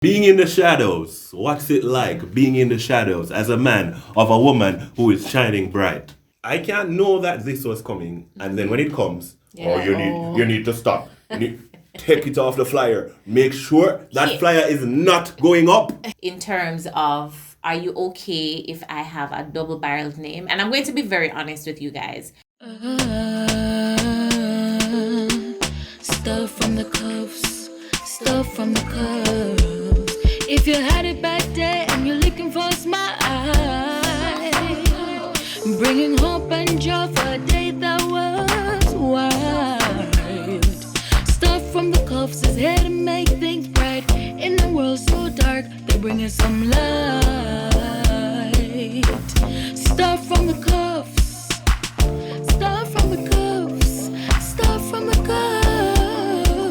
Being in the shadows, what's it like being in the shadows as a man of a woman who is shining bright? I can't know that this was coming, and then when it comes, you need to stop. You need take it off the flyer. Make sure that flyer is not going up. In terms of, are you okay if I have a double-barreled name? And I'm going to be very honest with you guys. Stuff from the cuffs, stuff from the cuffs. If you had it back there and you're looking for a smile, bringing hope and joy for a day that was wild. Stuff from the cuffs is here to make things bright. In a world so dark, they're bringing some light. Stuff from the cuffs, stuff from the cuffs, stuff from the cuffs,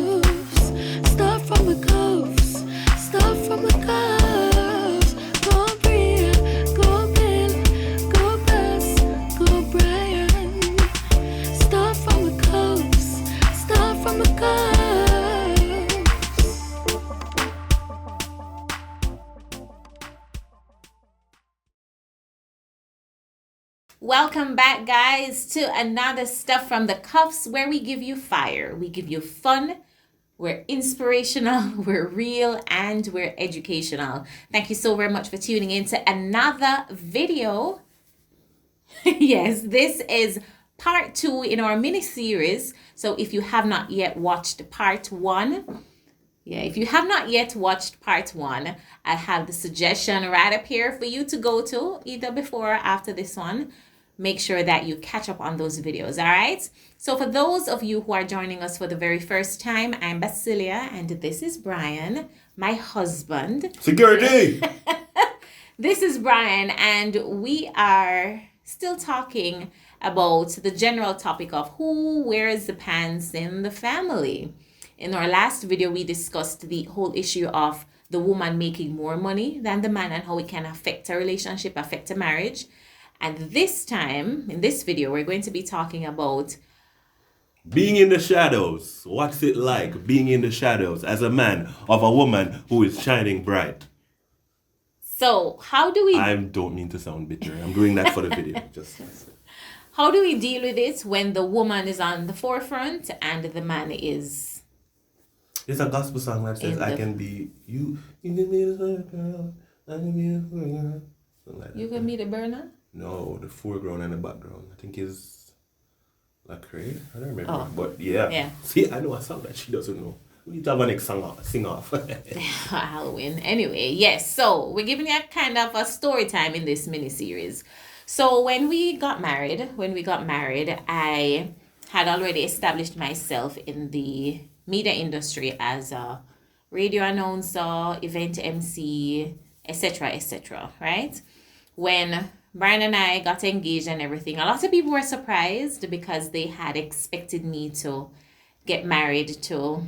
stuff from the cuffs, stuff from the cuffs. Go Bria, go Bill, go Bess, go Brian. Stuff from the cuffs, stuff from the cuffs. Welcome back, guys, to another Stuff from the Cuffs, where we give you fire. We give you fun. We're inspirational, we're real, and we're educational. Thank you so very much for tuning in to another video. Yes, this is part 2 in our mini series. So if you have not yet watched part 1, if you have not yet watched part 1, I have the suggestion right up here for you to go to, either before or after this one. Make sure that you catch up on those videos, all right? So for those of you who are joining us for the very first time, I'm Basilia, and this is Brian, my husband. Security! This is Brian, and we are still talking about the general topic of who wears the pants in the family. In our last video, we discussed the whole issue of the woman making more money than the man and how it can affect a relationship, affect a marriage. And this time, in this video, we're going to be talking about being in the shadows. What's it like being in the shadows as a man of a woman who is shining bright? So, how do we... I don't mean to sound bitter. I'm doing that for the video. How do we deal with it when the woman is on the forefront and the man is... There's a gospel song that says, I can be you. You can be the girl. I can be the girl. Like you can be the burner? No, the foreground and the background. I think is Lecrae. I don't remember. But yeah. See, I know a song that she doesn't know. We need to have a next song sing off. Halloween. Anyway, yes. So we're giving you kind of a story time in this mini series. So when we got married, I had already established myself in the media industry as a radio announcer, event MC, etc., right? When Brian and I got engaged and everything, a lot of people were surprised because they had expected me to get married to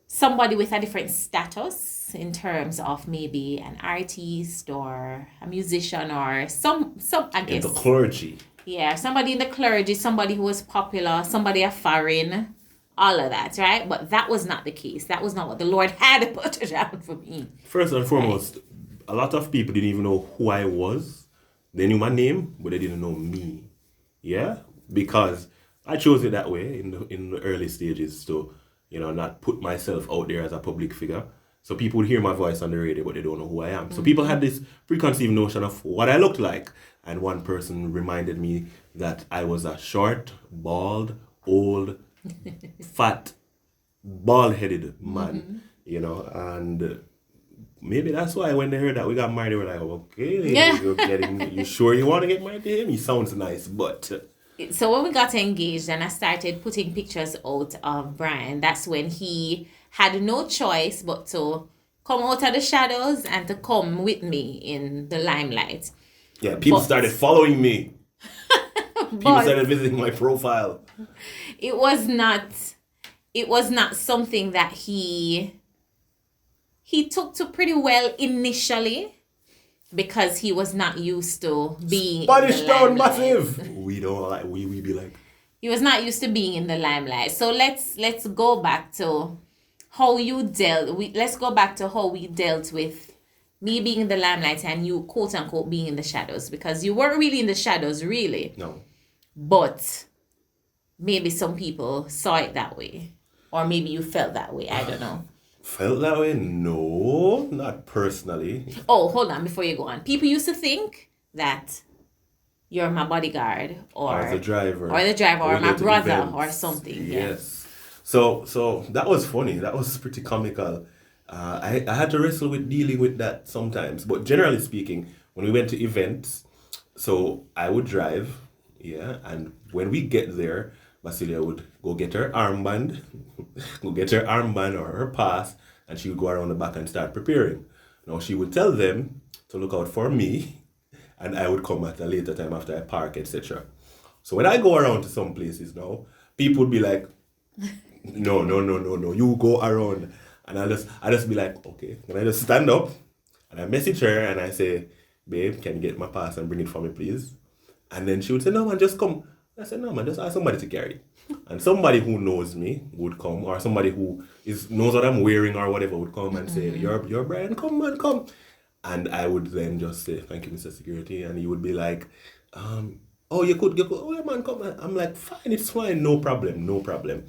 somebody with a different status in terms of maybe an artist or a musician or some I guess. In the clergy. Yeah, somebody in the clergy, somebody who was popular, somebody F.I.R.E, all of that, right? But that was not the case. That was not what the Lord had put down for me. First and foremost, a lot of people didn't even know who I was. They knew my name, but they didn't know me. Yeah? Because I chose it that way in the early stages to, not put myself out there as a public figure. So people would hear my voice on the radio, but they don't know who I am. So people had this preconceived notion of what I looked like. And one person reminded me that I was a short, bald, old, fat, bald-headed man, and maybe that's why when they heard that we got married, they were like, okay, you sure you want to get married to him? He sounds nice, but... So when we got engaged and I started putting pictures out of Brian, that's when he had no choice but to come out of the shadows and to come with me in the limelight. Yeah, people started following me. People started visiting my profile. It was not something that he took to pretty well initially because he was not used to being Spanish Town massive. We don't like we be like he was not used to being in the limelight. So let's go back to how you dealt. Let's go back to how we dealt with me being in the limelight and you quote unquote being in the shadows, because you weren't really in the shadows, really. No. But maybe some people saw it that way, or maybe you felt that way. I don't know. Felt that way? No, not personally. Oh, hold on before you go on. People used to think that you're my bodyguard or the driver. Or my go to brother events. or something. Yeah. Yes. So that was funny. That was pretty comical. I had to wrestle with dealing with that sometimes. But generally speaking, when we went to events, so I would drive, yeah, and when we get there, Basilia would go get her armband, or her pass, and she would go around the back and start preparing. Now she would tell them to look out for me, and I would come at a later time after I park, etc. So when I go around to some places now, people would be like, no, you go around. And I just be like, okay. And I just stand up and I message her and I say, babe, can you get my pass and bring it for me, please? And then she would say, no, man, just come. I said, no, man, just ask somebody to carry it. And somebody who knows me would come, or somebody who knows what I'm wearing or whatever would come and say, you're Brian, come, man, come. And I would then just say, thank you, Mr. Security. And he would be like, oh, you could, oh, yeah, man, come. I'm like, fine, it's fine, no problem.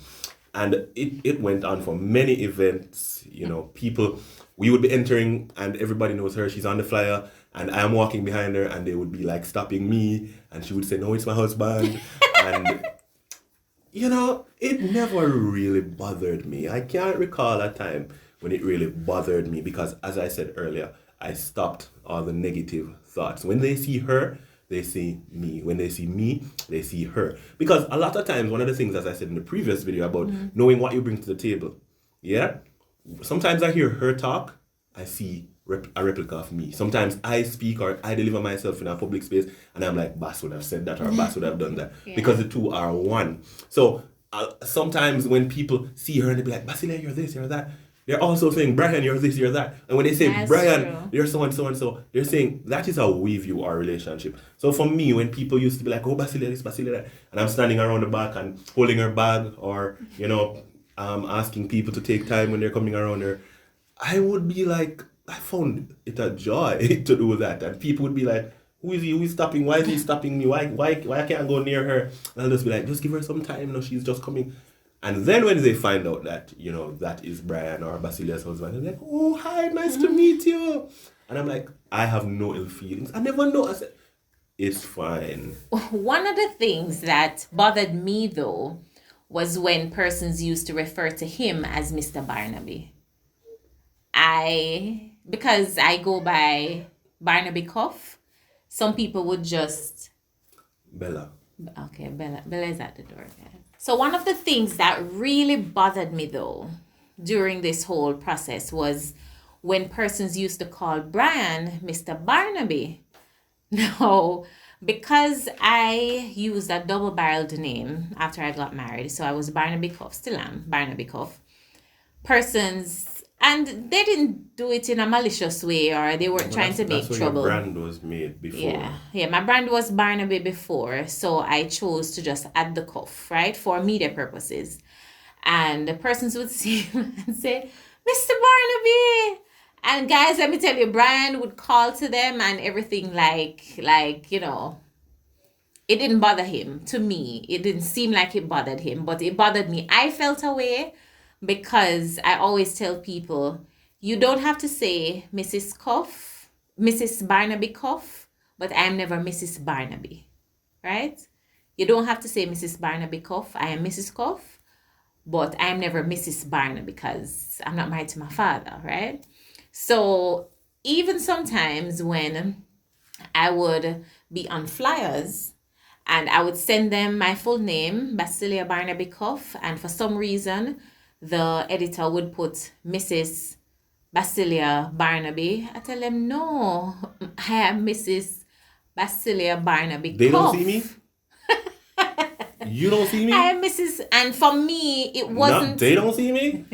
And it went on for many events, people, we would be entering and everybody knows her, she's on the flyer, and I'm walking behind her and they would be like stopping me and she would say, no, it's my husband. And, it never really bothered me. I can't recall a time when it really bothered me because, as I said earlier, I stopped all the negative thoughts. When they see her, they see me. When they see me, they see her. Because a lot of times, one of the things, as I said in the previous video about knowing what you bring to the table, yeah? Sometimes I hear her talk, I see a replica of me. Sometimes I speak or I deliver myself in a public space, and I'm like, Bass would have said that or Bass would have done that. Yeah. Because the two are one. So sometimes when people see her and they be like, Basilia, you're this, you're that, they're also saying, Brian, you're this, you're that. And when they say, That's Brian, true. you're so and so and so, they're saying that is how we view our relationship. So for me, when people used to be like, oh, Basilia this, Basilia that, and I'm standing around the back and holding her bag or, asking people to take time when they're coming around her, I would be like, I found it a joy to do that. And people would be like, who is he? Who is stopping? Why is he stopping me? Why can't I go near her? And I'll just be like, just give her some time. She's just coming. And then when they find out that, that is Brian or Basilia's husband, they're like, oh, hi, nice to meet you. And I'm like, I have no ill feelings. I never know. I said, it's fine. One of the things that bothered me, though, was when persons used to refer to him as Mr. Barnaby. Because I go by Barnaby Cuff, some people would just... Bella. Okay, Bella is at the door. Okay. So one of the things that really bothered me, though, during this whole process was when persons used to call Brian Mr. Barnaby. Now, because I used a double-barreled name after I got married, so I was Barnaby Cuff, still am Barnaby Cuff, persons... And they didn't do it in a malicious way or they weren't trying to make trouble. Your brand was made before. Yeah, my brand was Barnaby before. So I chose to just add the cuff, right? For media purposes. And the persons would see him and say, Mr. Barnaby. And guys, let me tell you, Brian would call to them and everything like, it didn't bother him. To me, it didn't seem like it bothered him, but it bothered me. I felt away. Because I always tell people, you don't have to say Mrs. Barnaby Cuff, but I am never Mrs. Barnaby, right? You don't have to say Mrs. Barnaby Cuff, I am Mrs. Cuff, but I am never Mrs. Barnaby because I'm not married to my father, right? So even sometimes when I would be on flyers and I would send them my full name, Basilia Barnaby Cuff, and for some reason, the editor would put Mrs. Basilia Barnaby. I tell them, no, I am Mrs. Basilia Barnaby. They don't see me? You don't see me? I am Mrs. And for me, it wasn't... No, they don't see me?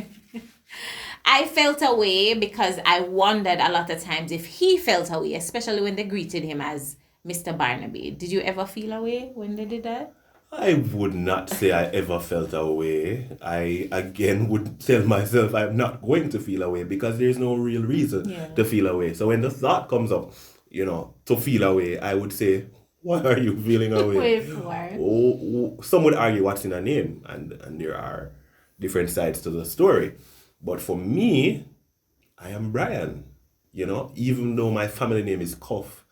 I felt away because I wondered a lot of times if he felt away, especially when they greeted him as Mr. Barnaby. Did you ever feel away when they did that? I would not say I ever felt a way. I again would tell myself I'm not going to feel a way because there's no real reason Yeah. to feel a way. So when the thought comes up, to feel a way, I would say, why are you feeling a way? Wait for it. Some would argue what's in a name, and there are different sides to the story. But for me, I am Brian. Even though my family name is Cuff,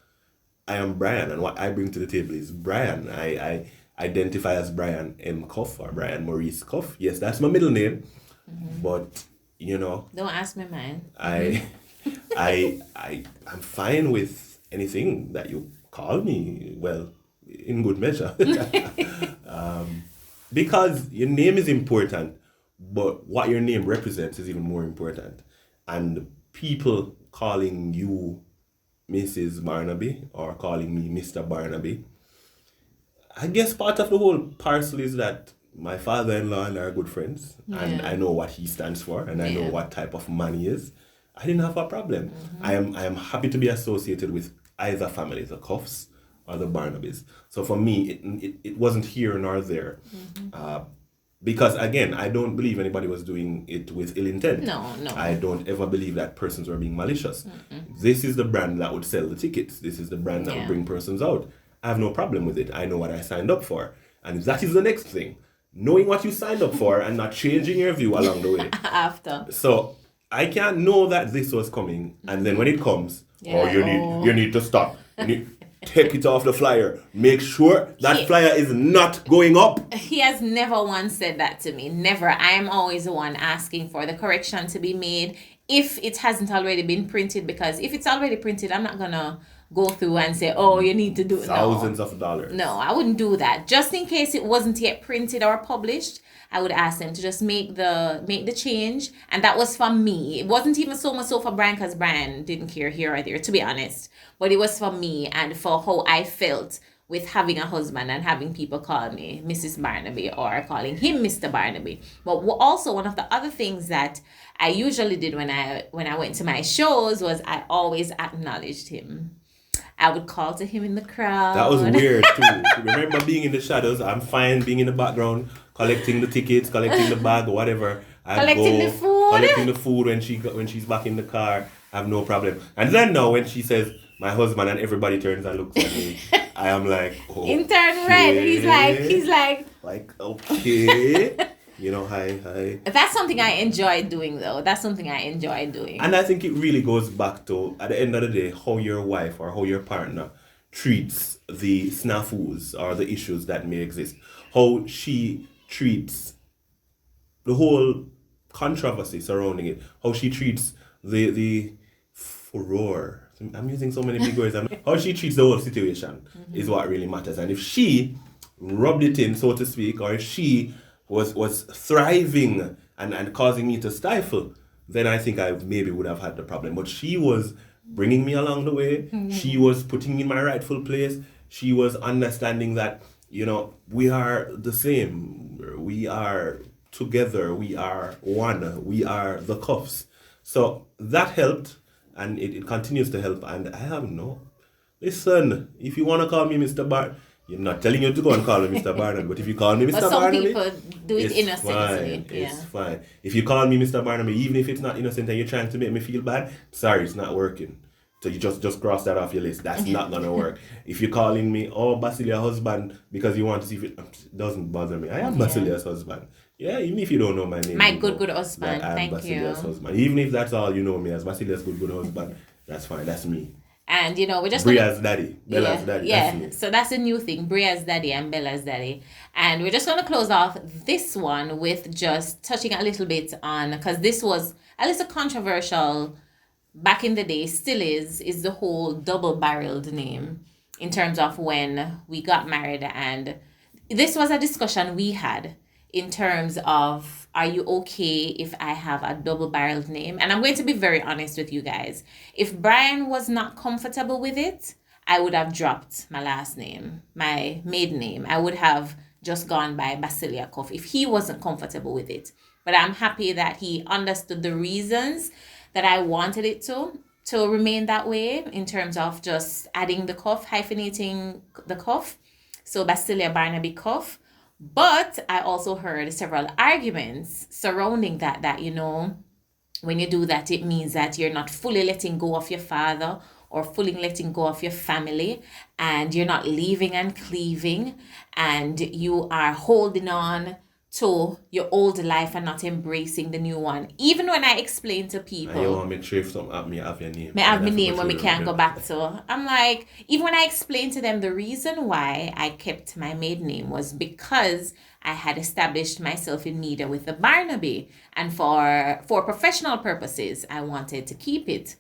I am Brian, and what I bring to the table is Brian. I identify as Brian M. Cuff or Brian Maurice Cuff. Yes, that's my middle name, but Don't ask me mine. I'm fine with anything that you call me. Well, in good measure, because your name is important, but what your name represents is even more important, and people calling you Mrs. Barnaby or calling me Mr. Barnaby, I guess part of the whole parcel is that my father-in-law and I are good friends, and I know what he stands for, and I know what type of man he is. I didn't have a problem. I am happy to be associated with either family, the Cuffs or the Barnabys. So for me, it wasn't here nor there. Because again, I don't believe anybody was doing it with ill intent. No. I don't ever believe that persons were being malicious. This is the brand that would sell the tickets. This is the brand that would bring persons out. I have no problem with it. I know what I signed up for. And that is the next thing. Knowing what you signed up for and not changing your view along the way. After. So I can't know that this was coming, and then when it comes, you need to stop. You need take it off the flyer. Make sure that flyer is not going up. He has never once said that to me. Never. I am always the one asking for the correction to be made if it hasn't already been printed, because if it's already printed, I'm not gonna go through and say, oh, you need to do thousands of dollars. No, I wouldn't do that. Just in case it wasn't yet printed or published, I would ask them to just make the change. And that was for me. It wasn't even so much so for Brian, because Brian didn't care here or there, to be honest. But it was for me and for how I felt with having a husband and having people call me Mrs. Barnaby or calling him Mr. Barnaby. But also one of the other things that I usually did when I went to my shows was I always acknowledged him. I would call to him in the crowd. That was weird too. Remember being in the shadows? I'm fine being in the background, collecting the tickets, collecting the bag, whatever. Collecting the food when she's back in the car. I have no problem. And then now when she says my husband and everybody turns and looks at me, I am like, oh. Intern red. He's like. Like, okay. Hi. That's something I enjoy doing, though. That's something I enjoy doing. And I think it really goes back to, at the end of the day, how your wife or how your partner treats the snafus or the issues that may exist. How she treats the whole controversy surrounding it. How she treats the furore. I'm using so many big words. How she treats the whole situation is what really matters. And if she rubbed it in, so to speak, or if she was thriving and causing me to stifle, then I think I maybe would have had the problem. But she was bringing me along the way. She was putting me in my rightful place. She was understanding that, we are the same. We are together. We are one. We are the Cuffs. So that helped, and it continues to help. And I have listen, if you want to call me Mr. Bar, I'm not telling you to go and call me Mr. Barnaby, but if you call me Mr. Barnaby, some people do it innocently. It's fine. If you call me Mr. Barnaby, even if it's not innocent and you're trying to make me feel bad, sorry, it's not working. So you just cross that off your list. That's not gonna work. If you're calling me, Basilia husband, because you want to see if it doesn't bother me. I am Basilia's husband. Yeah, even if you don't know my name. My good husband. I am Thank Basilia's you. husband. Even if that's all you know me as, Basilia's good husband, that's fine. That's me. And we're just Bria's daddy, Bella's daddy. Yeah, so that's a new thing, Bria's daddy and Bella's daddy. And we're just going to close off this one with just touching a little bit on, because this was at least a controversial back in the day, still is the whole double-barreled name in terms of when we got married. And this was a discussion we had in terms of, are you okay if I have a double-barreled name? And I'm going to be very honest with you guys. If Brian was not comfortable with it, I would have dropped my last name, my maiden name. I would have just gone by Basilia Cuff if he wasn't comfortable with it. But I'm happy that he understood the reasons that I wanted it to remain that way, in terms of just adding the Cuff, hyphenating the Cuff. So Basilia Barnaby Cuff. But I also heard several arguments surrounding that, when you do that, it means that you're not fully letting go of your father or fully letting go of your family, and you're not leaving and cleaving, and you are holding on to your old life and not embracing the new one. Even when I explain to people, And you want to make sure if something happen, you have your name. may have my name when we can't go back to. I'm like, even when I explained to them the reason why I kept my maiden name was because I had established myself in media with the Barnaby, and for professional purposes, I wanted to keep it.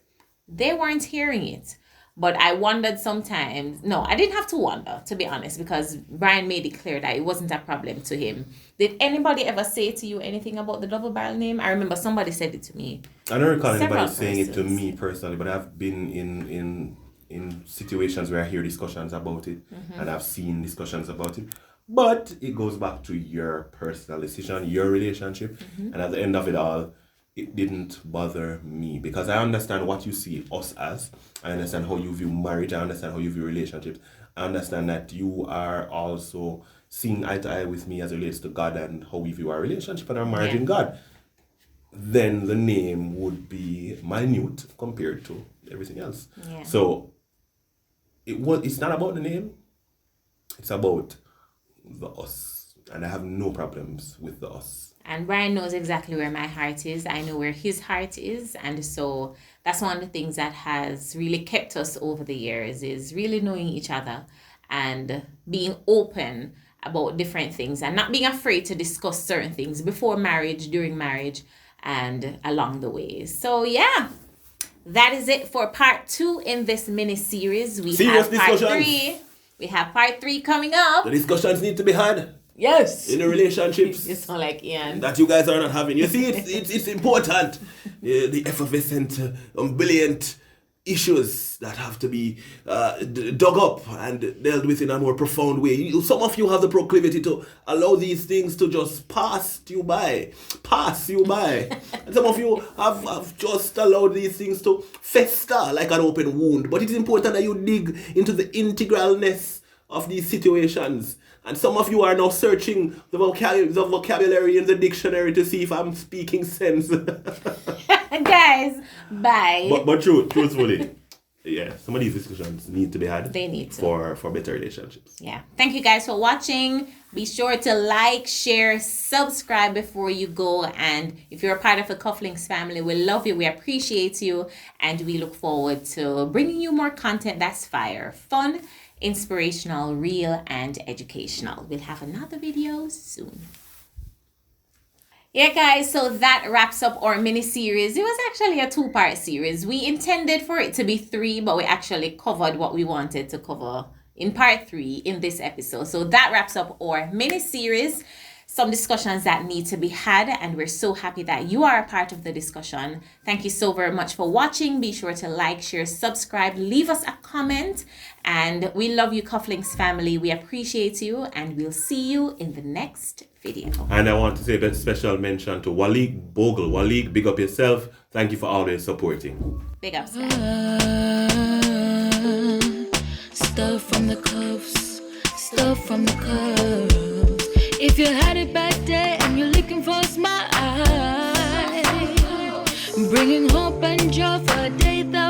They weren't hearing it. But I wondered sometimes. No, I didn't have to wonder, to be honest, because Brian made it clear that it wasn't a problem to him. Did anybody ever say to you anything about the double barrel name? I remember somebody said it to me. I don't recall anybody Several saying it to persons. me personally, but I've been in situations where I hear discussions about it, and I've seen discussions about it. But it goes back to your personal decision, your relationship, and at the end of it all, it didn't bother me because I understand what you see us as. I understand how you view marriage. I understand how you view relationships. I understand that you are also seeing eye to eye with me as it relates to God and how we view our relationship and our marriage in God. Then the name would be minute compared to everything else. Yeah. So it's not about the name. It's about the us. And I have no problems with the us. And Brian knows exactly where my heart is. I know where his heart is. And so that's one of the things that has really kept us over the years, is really knowing each other and being open about different things and not being afraid to discuss certain things before marriage, during marriage, and along the way. So yeah, that is it for part 2 in this mini series. We Serious have part discussions. 3. We have part 3 coming up. The discussions need to be had Yes. in the relationships You sound like Ian. that you guys are not having. You see, it's important. The effervescent, brilliant issues that have to be dug up and dealt with in a more profound way. Some of you have the proclivity to allow these things to just pass you by. And some of you have just allowed these things to fester like an open wound. But it is important that you dig into the integralness of these situations. And some of you are now searching the vocabulary in the dictionary to see if I'm speaking sense. Guys, bye. But truthfully, yeah, some of these discussions need to be had. They need to. For better relationships. Yeah. Thank you guys for watching. Be sure to like, share, subscribe before you go. And if you're a part of the Cufflinks family, we love you. We appreciate you. And we look forward to bringing you more content that's fire, fun, inspirational, real, and educational. We'll have another video soon. Yeah, guys, so that wraps up our mini series. It was actually a 2-part series. We intended for it to be 3, but we actually covered what we wanted to cover in part 3 in this episode. So that wraps up our mini series. Some discussions that need to be had, and we're so happy that you are a part of the discussion. Thank you so very much for watching. Be sure to like, share, subscribe, leave us a comment, and we love you, Cufflinks family. We appreciate you, and we'll see you in the next video. And I want to say a special mention to Waleed Bogle. Waleed, big up yourself. Thank you for always supporting. Big ups, guys. Stuff from the cuffs, stuff from the cuffs. If you had a bad day and you're looking for a smile, bringing hope and joy for a day that